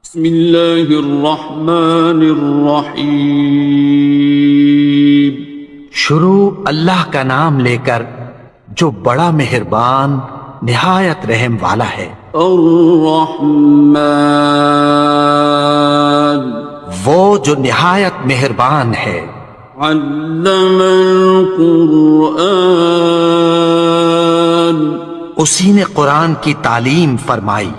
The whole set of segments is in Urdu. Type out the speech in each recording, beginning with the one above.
بسم اللہ الرحمن الرحیم۔ شروع اللہ کا نام لے کر جو بڑا مہربان نہایت رحم والا ہے۔ الرحمن، وہ جو نہایت مہربان ہے۔ علم القرآن، اسی نے قرآن کی تعلیم فرمائی۔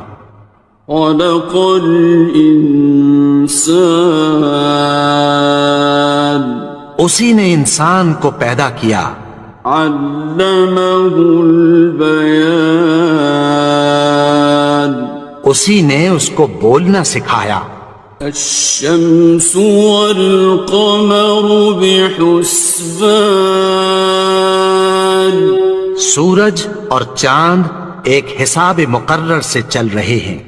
خلق الانسان، اسی نے انسان کو پیدا کیا۔ علمہ البیان، اسی نے اس کو بولنا سکھایا۔ الشمس والقمر بحسبان، سورج اور چاند ایک حساب مقرر سے چل رہے ہیں۔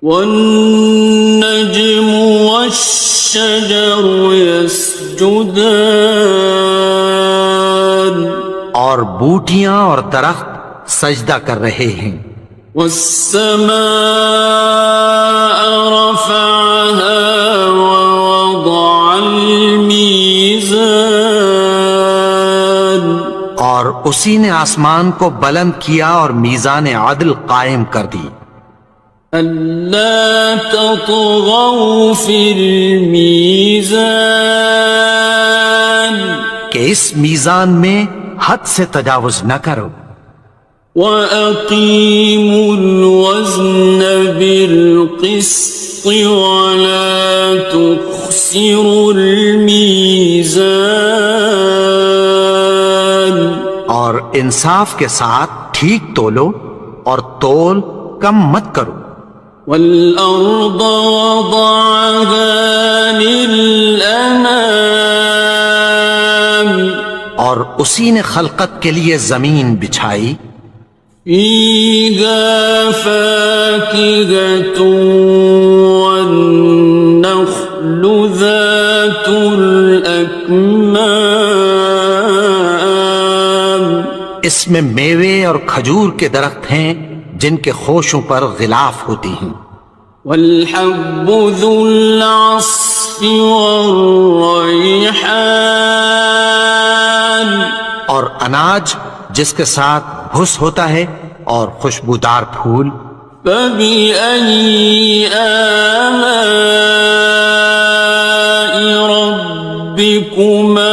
والنجم والشجر يسجدان، اور بوٹیاں اور درخت سجدہ کر رہے ہیں۔ والسماء رفعها ووضع الميزان، اور اسی نے آسمان کو بلند کیا اور میزان عدل قائم کر دی۔ ألا تطغوا في الميزان، کہ اس میزان میں حد سے تجاوز نہ کرو۔ وَأَقِيمُوا الْوَزْنَ بِالْقِسْطِ وَلَا تُخْسِرُوا الْمِيزَانَ، اور انصاف کے ساتھ ٹھیک تولو اور تول کم مت کرو۔ وَالْأَرْضَ وَضَعَهَا لِلْأَنَامِ، اور اسی نے خلقت کے لیے زمین بچھائی۔ فِيهَا فَاكِهَةٌ وَالنَّخْلُ ذَاتُ الْأَكْمَامِ، اس میں میوے اور کھجور کے درخت ہیں جن کے خوشوں پر غلاف ہوتی ہیں۔ وَالْحَبُّ ذُو الْعَصْفِ وَالرَّيْحَانِ، اور اناج جس کے ساتھ بھس ہوتا ہے اور خوشبودار پھول۔ فَبِأَيِّ آلَاءِ رَبِّكُمَا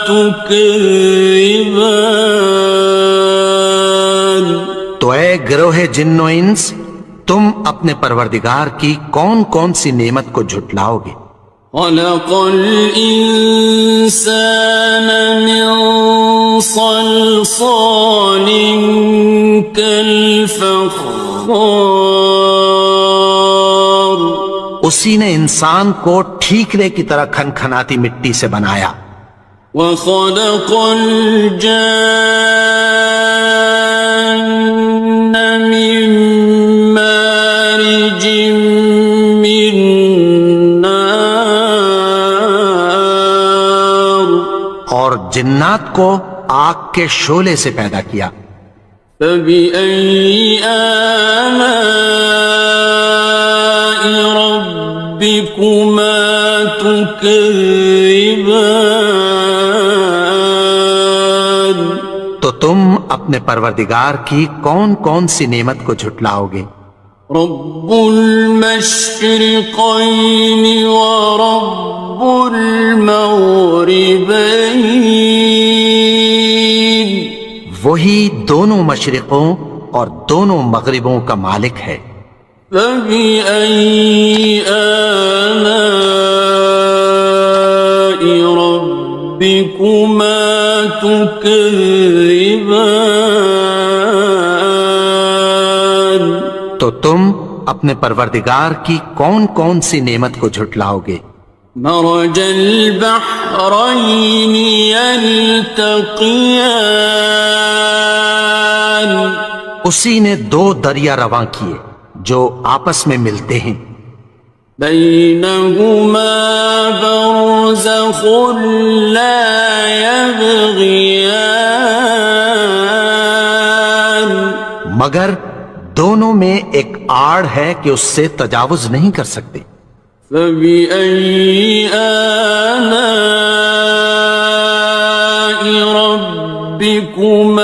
تُكَذِّبَانِ، تو اے گروہ جن و انس، تم اپنے پروردگار کی کون کون سی نعمت کو جھٹلاؤ گے؟ خَلَقَ الْإِنسَانَ مِنْ صَلْصَالٍ كَالْفَخَّارِ، اسی نے انسان کو ٹھیکرے کی طرح کھنکھناتی مٹی سے بنایا۔ وَخَلَقَ الْجَانَّ مِن مَّارِجٍ مِّن نَّارٍ، اور جنات کو آگ کے شعلے سے پیدا کیا۔ فَبِأَيِّ آلَاءِ رَبِّكُمَا تُكَذِّبَانِ، تو تم اپنے پروردگار کی کون کون سی نعمت کو جھٹلاؤ گے؟ رب المشرقين ورب المغربين، وہی دونوں مشرقوں اور دونوں مغربوں کا مالک ہے۔ فبأي آلاء ربكما تكذبان، تو تم اپنے پروردگار کی کون کون سی نعمت کو جھٹلاؤ گے؟ مرج البحرين يلتقيان، اسی نے دو دریا رواں کیے جو آپس میں ملتے ہیں۔ بينهما برزخ لا يبغيان، مگر دونوں میں ایک آڑ ہے کہ اس سے تجاوز نہیں کر سکتے. فبأي آلاء ربكما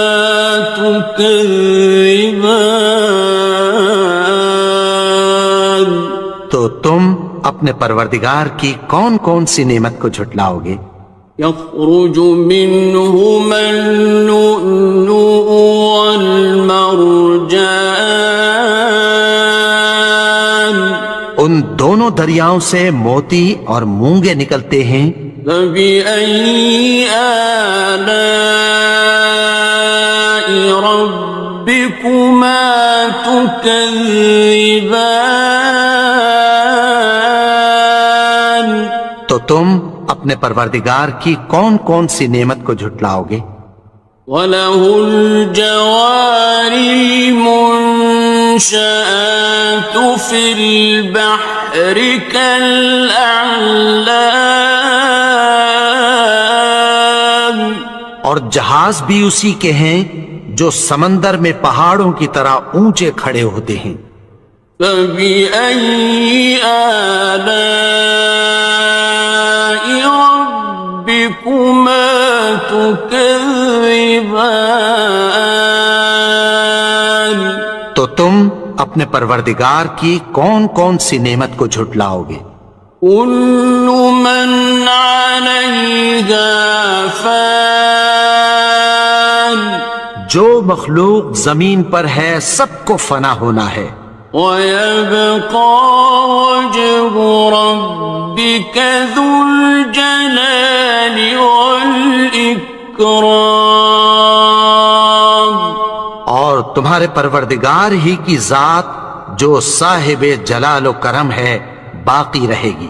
تكذبان. تو تم اپنے پروردگار کی کون کون سی نعمت کو جھٹلاؤ گے؟ يخرج منهما اللؤلؤ والمرجان. ان دونوں دریاؤں سے موتی اور مونگے نکلتے ہیں. فبأي آلاء ربكما تكذبان. تو تم اپنے پروردگار کی کون کون سی نعمت کو جھٹلاؤ گے؟ وَلَهُ الْجَوَارِ الْمُنشَآتُ فِي الْبَحْرِ كَالْأَعْلَامِ. اور جہاز بھی اسی کے ہیں جو سمندر میں پہاڑوں کی طرح اونچے کھڑے ہوتے ہیں. فَبِأَيِّ آلَاءِ رَبِّكُمَا تُكَذِّبَانِ. تو تم اپنے پروردگار کی کون کون سی نعمت کو جھٹلاؤ گے؟ كُلُّ مَنْ عَلَيْهَا فَانٍ. جو مخلوق زمین پر ہے سب کو فنا ہونا ہے. وَيَبْقَى وَجْهُ رَبِّكَ ذُو الْجَلَالِ وَالْإِكْرَامِ. اور تمہارے پروردگار ہی کی ذات جو صاحب جلال و کرم ہے باقی رہے گی.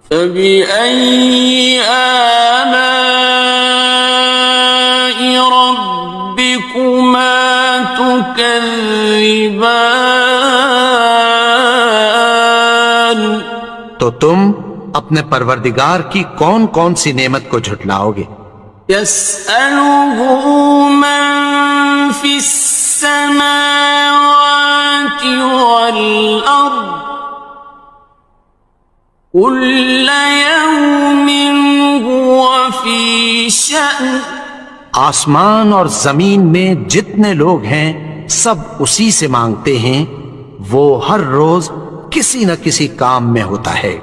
فَبِأَيِّ آلَاءِ رَبِّكُمَا تُكَذِّبَانِ. تو تم اپنے پروردگار کی کون کون سی نعمت کو جھٹلاؤ گے؟ يَسْأَلُهُ مَن فِي السَّمَاوَاتِ وَالْأَرْضِ كُلَّ يَوْمٍ هُوَ فِي شَأْنٍ. آسمان اور زمین میں جتنے لوگ ہیں سب اسی سے مانگتے ہیں، وہ ہر روز کسی نہ کسی کام میں ہوتا ہے.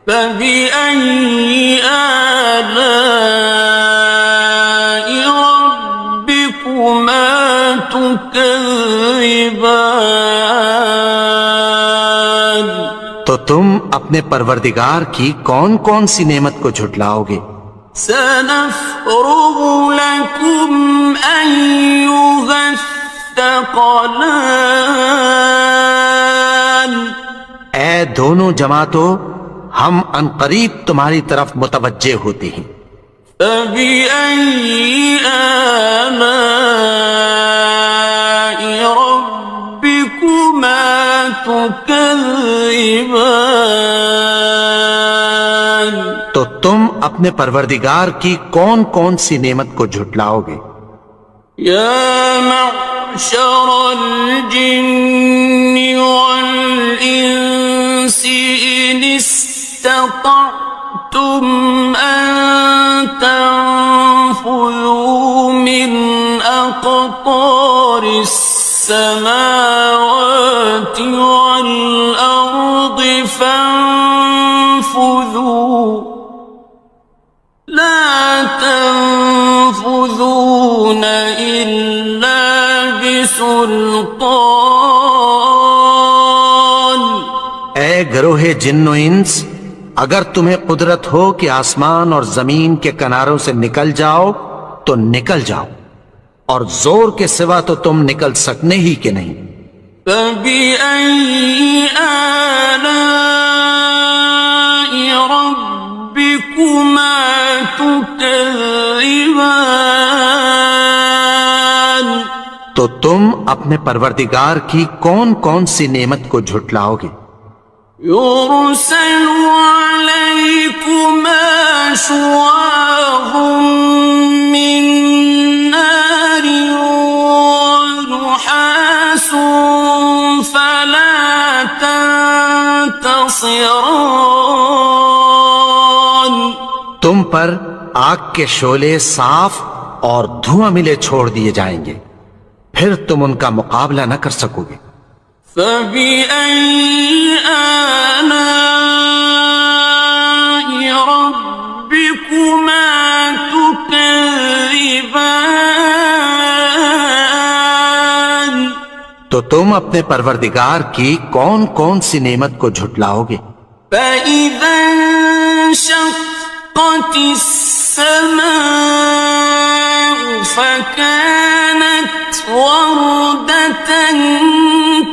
فَبِأَيِّ آلَاءِ رَبِّكُمَا تُكَذِّبَانِ. تو تم اپنے پروردگار کی کون کون سی نعمت کو جھٹلاؤ گے؟ سَنَفْرُغُ لَكُمْ أَيُّهَ الثَّقَلَانِ. اے دونوں جماعتوں، ہم عنقریب تمہاری طرف متوجہ ہوتے ہیں. فَبِأَيِّ آلَاءِ رَبِّكُمَا تُكَذِّبَانِ. تو تم اپنے پروردگار کی کون کون سی نعمت کو جھٹلاؤ گے؟ يَا مَعْشَرَ الْجِنِّ وَالْإِنسِ إِنِ اسْتَطَعْتُمْ أَن تَنفُذُوا مِنْ أَقْطَارِ السَّمَاوَاتِ وَالْأَرْضِ فَانفُذُوا لَا تَنفُذُونَ إِلَّا بِسُلْطَانٍ. اے گروہ جن و انس، اگر تمہیں قدرت ہو کہ آسمان اور زمین کے کناروں سے نکل جاؤ تو نکل جاؤ، اور زور کے سوا تو تم نکل سکنے ہی کہ نہیں. فَبِأَيِّ آلَاءِ رَبِّكُمَا تُكَذِّبَانِ. تو تم اپنے پروردگار کی کون کون سی نعمت کو جھٹلاؤ گے؟ يُرْسَلُ عَلَيْكُمَا شُوَاظٌ مِّن نَّارٍ وَنُحَاسٌ ينتصران تم پر آگ کے شعلے صاف اور دھواں ملے چھوڑ دیے جائیں گے، پھر تم ان کا مقابلہ نہ کر سکو گے۔ فبأي آلاء ربكما تكذبان تو تم اپنے پروردگار کی کون کون سی نعمت کو جھٹلاؤ گے؟ فإذا انشقت السماء فكانت وردة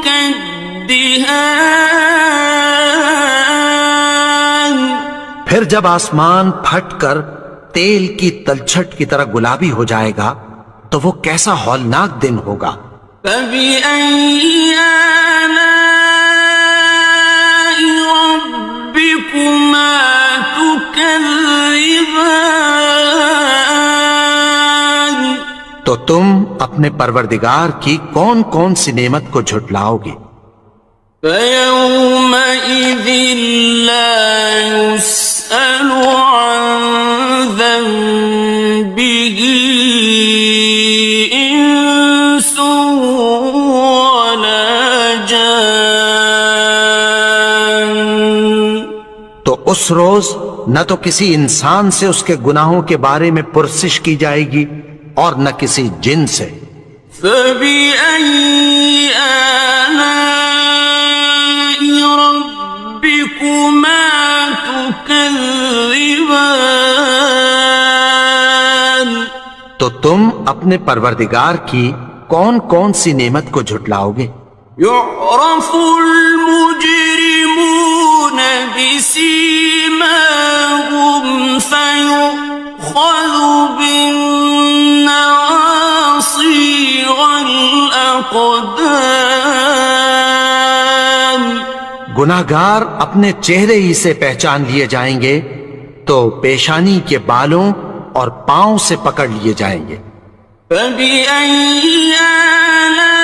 كالدهان پھر جب آسمان پھٹ کر تیل کی تلچھٹ کی طرح گلابی ہو جائے گا تو وہ کیسا ہولناک دن ہوگا۔ فبأي آلاء ربكما تكذبان تو تم اپنے پروردگار کی کون کون سی نعمت کو جھٹلاؤ گے؟ فيومئذ لا يسأل عن ذنبه إنس ولا جان تو اس روز نہ تو کسی انسان سے اس کے گناہوں کے بارے میں پرسش کی جائے گی اور نہ کسی جن سے۔ فبأي آلاء ربكما تكذبان تو تم اپنے پروردگار کی کون کون سی نعمت کو جھٹلاؤ گے؟ يعرف المجرمون بسيماهم فيؤخذ بالنواصي والأقدام گناہگار اپنے چہرے ہی سے پہچان لیے جائیں گے تو پیشانی کے بالوں اور پاؤں سے پکڑ لیے جائیں گے۔ فبأي آلاء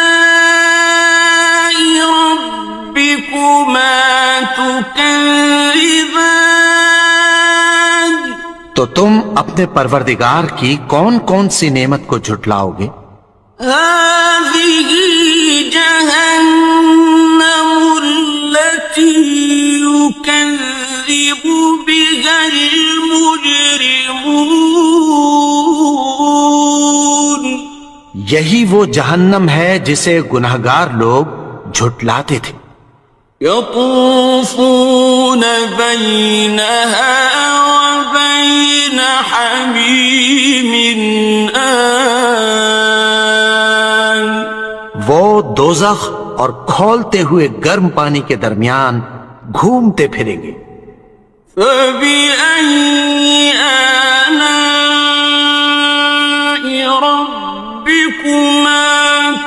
ربكما تكذبان تو تم اپنے پروردگار کی کون کون سی نعمت کو جھٹلاؤ گے؟ هذه جهنم التي يكذب بها المجرمون یہی وہ جہنم ہے جسے گناہگار لوگ جھٹلاتے تھے۔ يطوفون بينها وبين حميم آن وہ دوزخ اور کھولتے ہوئے گرم پانی کے درمیان گھومتے پھریں گے۔ فبأي آلاء ربكما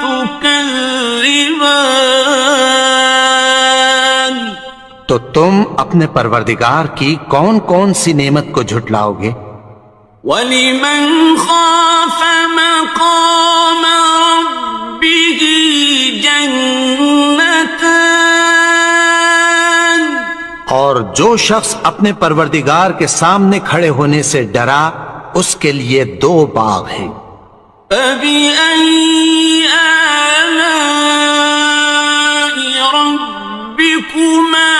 تكذبان تو تم اپنے پروردگار کی کون کون سی نعمت کو جھٹلاؤ گے؟ وَلِمَنْ خَافَ مَقَامَ رَبِّهِ جَنَّتَانِ اور جو شخص اپنے پروردگار کے سامنے کھڑے ہونے سے ڈرا اس کے لیے دو باغ ہیں۔ فَبِأَيِّ آلَاءِ رَبِّكُمَا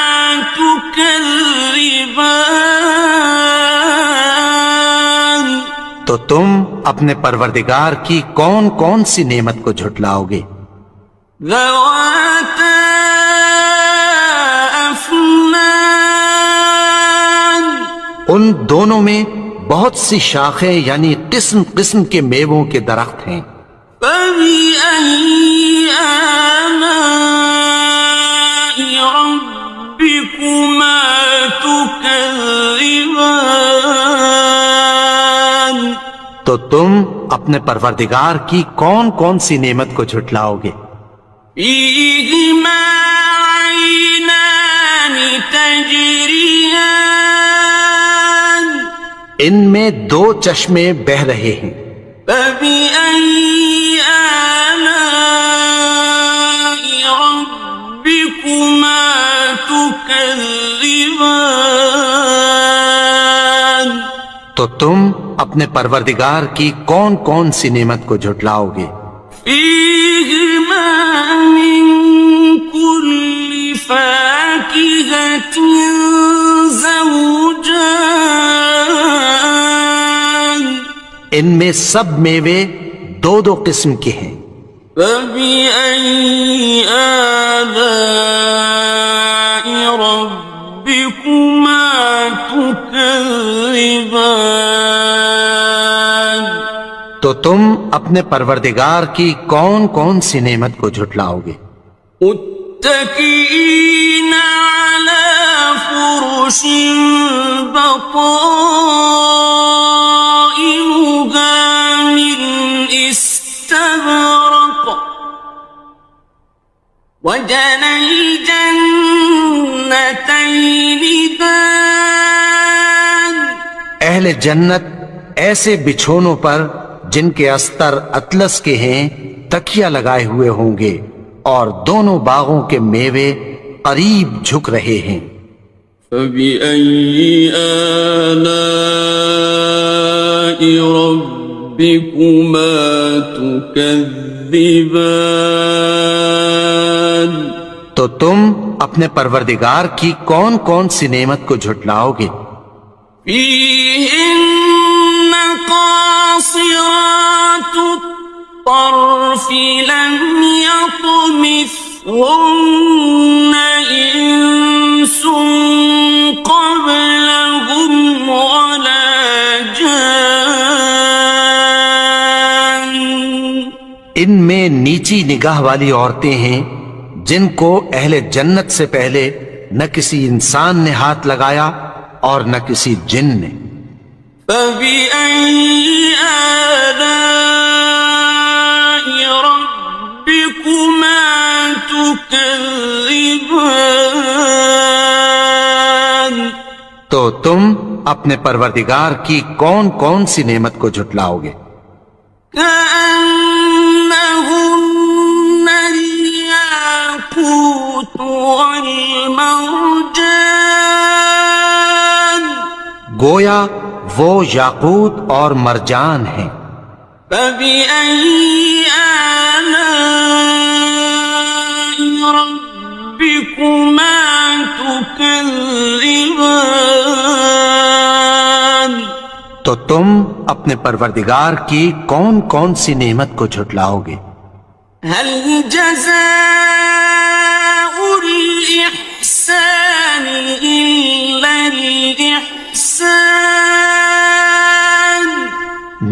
تُكَذِّبَانِ تو تم اپنے پروردگار کی کون کون سی نعمت کو جھٹلاؤ گے؟ ذَوَاتَا أَفْنَانٍ ان دونوں میں بہت سی شاخیں یعنی قسم قسم کے میووں کے درخت ہیں۔ فَبِأَيِّ آلَاءِ رَبِّكُمَا تُكَذِّبَانِ تو تم اپنے پروردگار کی کون کون سی نعمت کو جھٹلاؤ گے؟ فِيهِمَا عَيْنَانِ تَجْرِيَانِ ان میں دو چشمے بہ رہے ہیں۔ فَبِأَيِّ آلَاءِ رَبِّكُمَا تكذبان تو تم اپنے پروردگار کی کون کون سی نعمت کو جھٹلاؤ گے؟ فيهما من كل فاكهة زوجان ان میں سب میوے دو دو قسم کے ہیں۔ فبأي آلاء ربكما تكذبان تو تم اپنے پروردگار کی کون کون سی نعمت کو جھٹلاؤ گے؟ متكئين على فرش بطائنها من استبرق وجنى الجنتين دان اہل جنت ایسے بچھونوں پر جن کے استر اطلس کے ہیں تکیہ لگائے ہوئے ہوں گے، اور دونوں باغوں کے میوے قریب جھک رہے ہیں۔ فبأي آلاء ربكما تكذبان تو تم اپنے پروردگار کی کون کون سی نعمت کو جھٹلاؤ گے؟ فيهن قاصرات الطرف لم يطمثهن إنس قبلهم ولا جان ان میں نیچی نگاہ والی عورتیں ہیں جن کو اہل جنت سے پہلے نہ کسی انسان نے ہاتھ لگایا اور نہ کسی جن نے۔ فبأي آلاء ربكما تكذبان تو تم اپنے پروردگار کی کون کون سی نعمت کو جھٹلاؤ گے؟ كأنهن الياقوت والمرجان گویا وہ یاقوت اور مرجان ہیں۔ فبأي آلاء ربكما تكذبان تو تم اپنے پروردگار کی کون کون سی نعمت کو جھٹلاؤ گے؟ هل جزاء الإحسان إلا الإحسان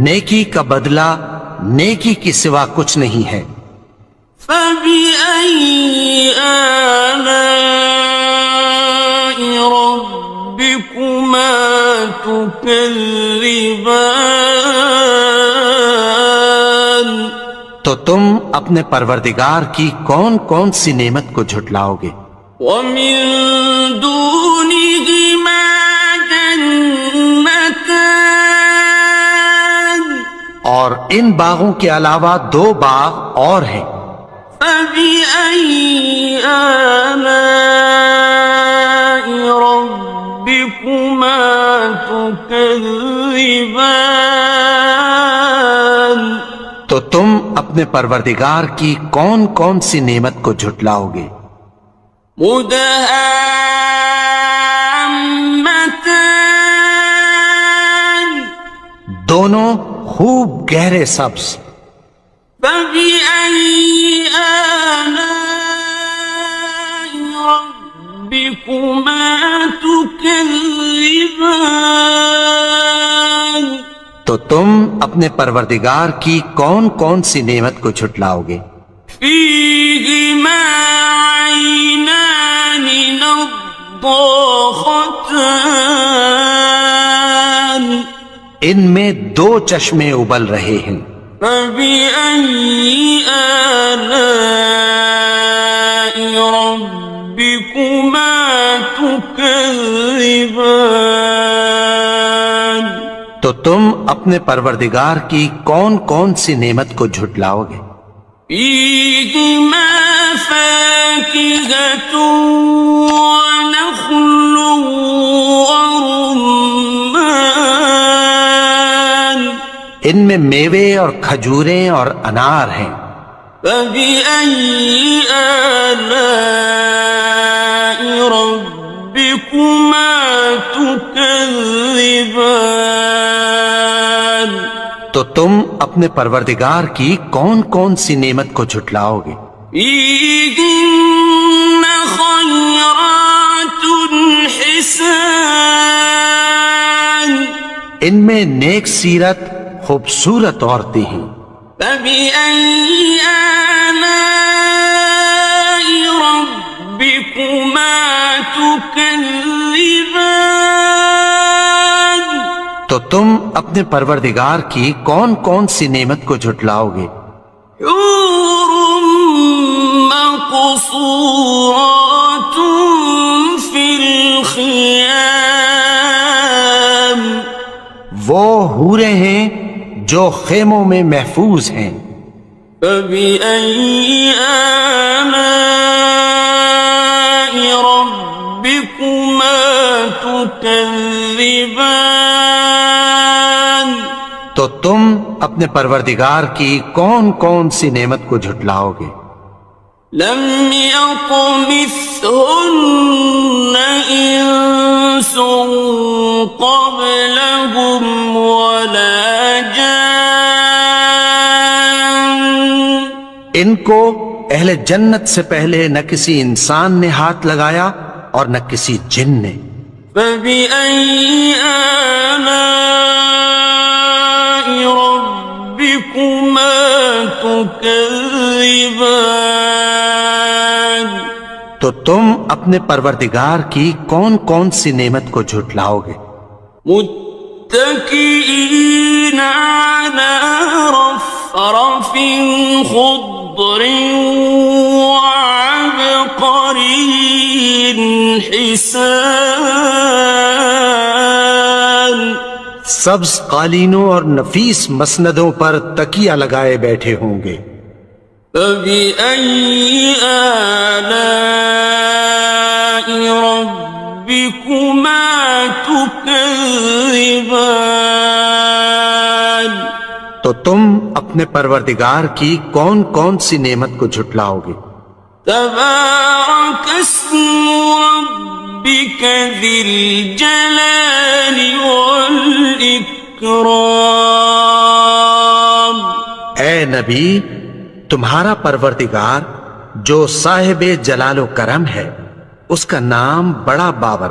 نیکی کا بدلہ نیکی کی سوا کچھ نہیں ہے۔ فبأي آلاء ربكما تكذبان تو تم اپنے پروردگار کی کون کون سی نعمت کو جھٹلاؤ گے؟ ومن دونهما جنتان اور ان باغوں کے علاوہ دو باغ اور ہیں۔ فبأي آلاء ربكما تكذبان تو تم اپنے پروردگار کی کون کون سی نعمت کو جھٹلاؤ گے؟ مدهامتان دونوں خوب گہرے سبز۔ فبأي آلاء ربكما تكذبان تو تم اپنے پروردگار کی کون کون سی نعمت کو جھٹلاؤ گے؟ فيهما عينان نضاختان ان میں دو چشمے ابل رہے ہیں۔ فبأي آلاء ربكما تكذبان تو تم اپنے پروردگار کی کون کون سی نعمت کو جھٹلاؤ گے؟ فيهما فاكهة ونخل ورمان ان میں میوے اور کھجوریں اور انار ہیں. فبأي آلاء ربكما تكذبان تو تم اپنے پروردگار کی کون کون سی نعمت کو جھٹلاؤ گے؟ فيهن خيرات حسان ان میں نیک سیرت خوبصورت عورتیں ہیں. فبأي آلاء ربكما تكذبان تو تم اپنے پروردگار کی کون کون سی نعمت کو جھٹلاؤ گے؟ حور مقصورات في الخيام وہ حوریں ہیں جو خیموں میں محفوظ ہیں. فبأي آلاء ربكما تكذبان تو تم اپنے پروردگار کی کون کون سی نعمت کو جھٹلاؤ گے؟ لم يطمثهن إنس قبلهم ولا جان ان کو اہل جنت سے پہلے نہ کسی انسان نے ہاتھ لگایا اور نہ کسی جن نے. فبأي آلاء ربكما تكذبان تو تم اپنے پروردگار کی کون کون سی نعمت کو جھٹلاؤ گے؟ متكئين على رفرف خضر وعبقري حسان سبز قالینوں اور نفیس مسندوں پر تکیہ لگائے بیٹھے ہوں گے. فبأي آلاء ربكما تكذبان تو تم اپنے پروردگار کی کون کون سی نعمت کو جھٹلاؤ گے؟ تبارك اسم ربك ذي الجلال والإكرام اے نبی، تمہارا پروردگار جو صاحب جلال و کرم ہے، اس کا نام بڑا بابر